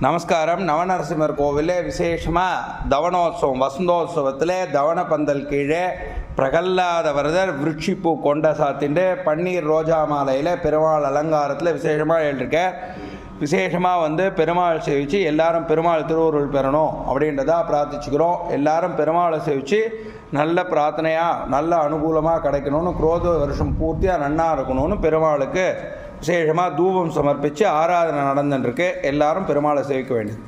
நமஸ்காரம். நவநரசிம்மர் கோவிலில் விசேஷமாக தவனோத்சவம், வசந்தோத்சவத்தில் தவன பந்தல் கீழே பிரகல்லாத வரதர் விருட்சிப்பூ கொண்ட சாத்திண்டு பன்னீர் ரோஜா மாலையில் பெருமாள் அலங்காரத்தில் விசேஷமாக எழுதியிருக்க. விசேஷமாக பெருமாள் சேவிச்சு எல்லாரும் பெருமாள் திருவருள் பெறணும் அப்படின்றதா பிரார்த்திச்சுக்கிறோம். எல்லாரும் பெருமாளை சேவிச்சு நல்ல பிரார்த்தனையாக நல்ல அனுகூலமாக கிடைக்கணும்னு, குரோத வருஷம் பூர்த்தியாக நன்னாக இருக்கணும்னு பெருமாளுக்கு விசேஷமாக தூபம் சமர்ப்பித்து ஆராதனை நடந்துருக்கு. எல்லாரும் பெருமாளை சேவிக்க வேண்டியது.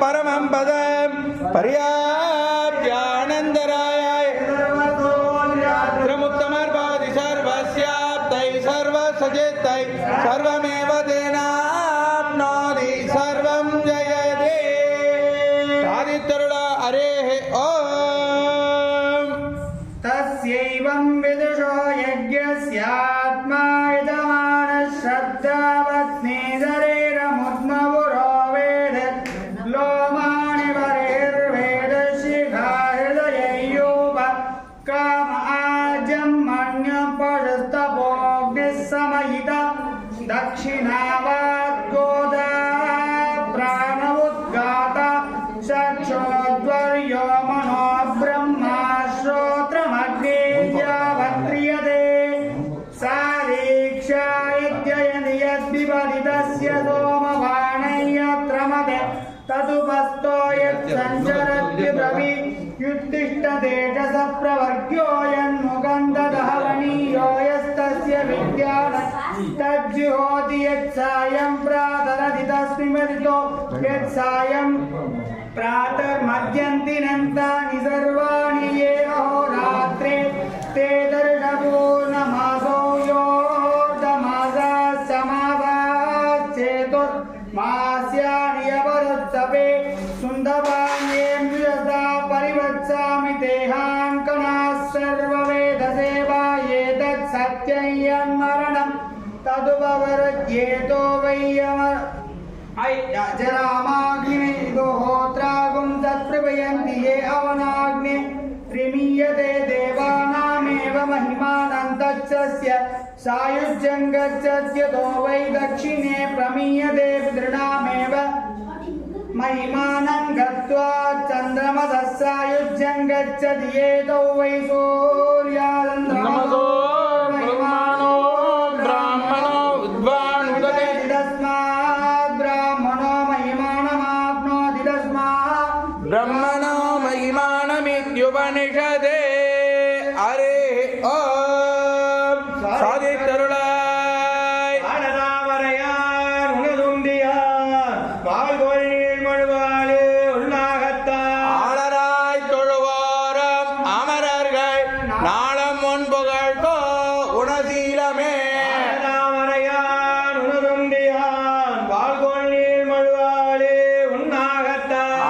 பரமம் பதம் பரியாப்தியானந்தராய திருமுத்தமர் பாதி சர்வஸ்யாப்தை சர்வ சஜேத்தை சர்வமேவ தேனாப்னோதி சர்வம் ஜெயதே. சாதித்தருளா அரேஹே ஓம். தஸ்யைவம் விதுஷோ யஜ்ஞஸ்யாத்மா இதமான ஸ்ரத்தாவத்னி சரீரமுத்மபுரோ வேத லோமானி வரைர்வேத சிகா ஹிருதயையோப காம ஆஜம் மன்யம் பரஸ்தபோக்னிஸ் சமயித தக்ஷிணாவாத் கோதா பிராணவுத்காத சக்ஷோத்வர்யோ மனோ பிரம்மா ஸ்ரோத்ரமக்னே யாவத்ரியதே சாரீக்ஷா இத்யயனி யத்விபதிதஸ்ய சோமவாணயத்ரமதே ததுபஸ்தோ யத் சஞ்சரத்விப்ரவி யுத்திஷ்டதேஜஸ பிரவர்க்யோ யன்முகந்ததஹவனீயோ யஸ்தஸ்ய வித்யான தஜ்ஜுஹோதி யத்சாயம் பிராதரதி தஸ்மிமதிதோ யத்சாயம் प्रातर्मध्यन्तिनन्तानि सर्वाणि ये अहोरात्रे ते दर्शपूर्णमासो योर्धमासाः समावाच्चेतुर्मास्यानि अवरुत्सवे सुन्दवान्येन्द्रियदा परिवत्सामि देहाङ्कनाः सर्ववेदसेवाये तत् सत्यं यन्मरणं तदुपवरुध्येतो वै जरामाग्निमेदो होत्रागुं तत्प्रभयन्ति ये अवनाग्ने प्रिमीयते देवानामेव महिमानं तत्सस्य सायुज्यं गच्छत्यतो वै दक्षिणे प्रमीयते पितॄणामेव महिमानं गत्वा चन्द्रमसः सायुज्यं गच्छति येतौ वै सूर्याचन्द्रमसो महिमानो ब्राह्मणो विद्वान् उदते ब्रह्मणो महिमानमित्युपनिषदे अरे ओम. சாதித்தருளாய் ஆடதாவரையார் உணதுண்டியார் பால்கொள்ளில் மழுவாளே உள்நாகத்தார் ஆளராய் தொழுவோரம் அமரர்கள் நாளம் முன்புகழ்கோ உணசீலமே. ஆடதாவரையார் உணதுண்டியார் பால்கொள்ளில் மழுவாளே உள்நாகத்தார்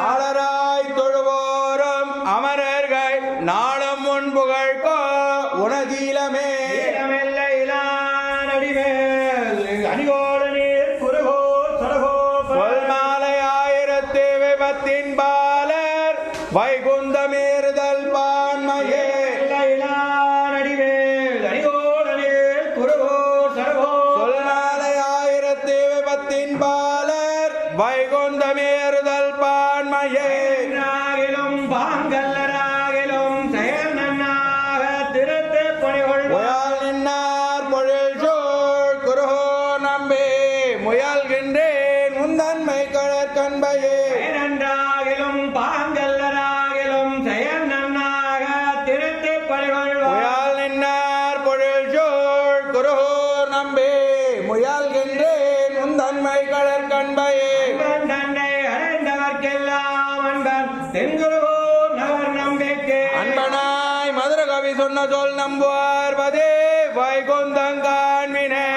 அமரர்கள் நாளும் முன்புகழ்கோ உணதீலமே. மாலையாயிரத்து விபத்தின் பாலர் வைகுந்தமேறுதல் பான்மையே. மாலையாயிரத்து விபத்தின் பாலர் வைகுந்தமேறுதல் பான்மையே. பாங்கல்லராகிலும் செயல் நன்னாக திருத்து பணிகொள் நின்னார் பொழில் சோழ் குருகோ நம்பே முயல்கின்றேன் முந்தன்மை கடற்கண்பையே. நன்றாகிலும் பாங்கல்லராகிலும் செயல் நன்னாக திருத்து பணிகொள் நின்னார் பொழில் சோழ் குருகோ நம்பே முயல்கின்றேன் முந்தன்மை கடற்கண்பையே. தன்னை அடைந்தவர்க்கெல்லாம் அன்பன் தென்குருகோ அன்பனாய் மதுர கவி சொன்ன சொல் நம்புவார் பதே வைகுந்தங்காண்மினே.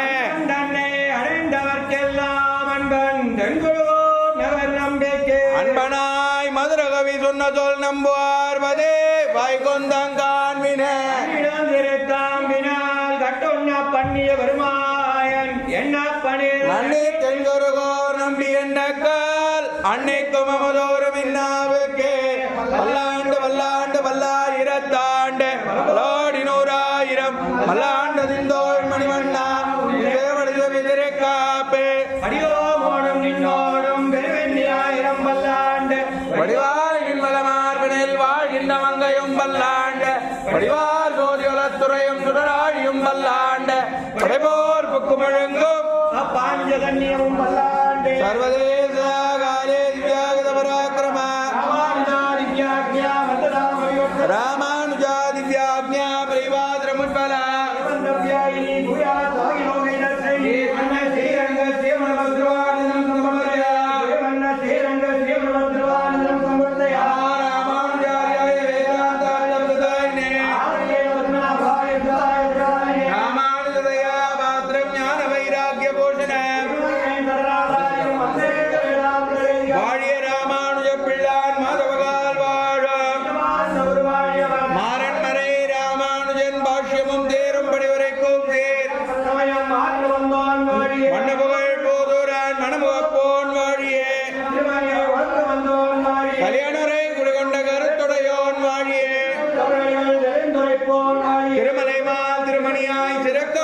தன்னை அடைந்தவர்க்கெல்லாம் அன்பன் தென்குருகோ நவர் நம்பிக்கை. அன்பனாய் மதுர கவி சொன்ன சொல் நம்புவார் பதே வைகுந்தங்காண்மினே. திருத்தாம்பினால் கட்டுண்ண பண்ணிய பெருமாயன் என்ன பணி அன்னைக்கும் அமுதோறும் இன்னாவுக்கு பல்லாண்டு பல்லாண்டு பல்லாயிரத்தாண்டு பலோடி நூறாயிரம் பல்லாண்டு திந்தோள் மணிவண்ணா காப்பே அடியோமோடும் நின்னோடும் பெருவெண்ணியாயிரம் பல்லாண்டு வடிவாழ்கின் வளமார்பினில் வாழ்கின்ற மங்கையும் பல்லாண்டு வடிவார் ஜோதியுலத்துறையும் சுடராழியும் பல்லாண்டு படைபோர் புக்குமிழங்கும் அப்பாஞ்சகன்யமும் பல்லாண்டு சர்வதேச காலே திவ்யாகத பராக்கிரம ராமானுஜா திவ்யாக்ஞா பரிவாதிர முற்பலா கல்யாணரை குடிகொண்ட கருத்துடையோன் வாழியே திருமலைமால் திருமணியாய் சிறக்க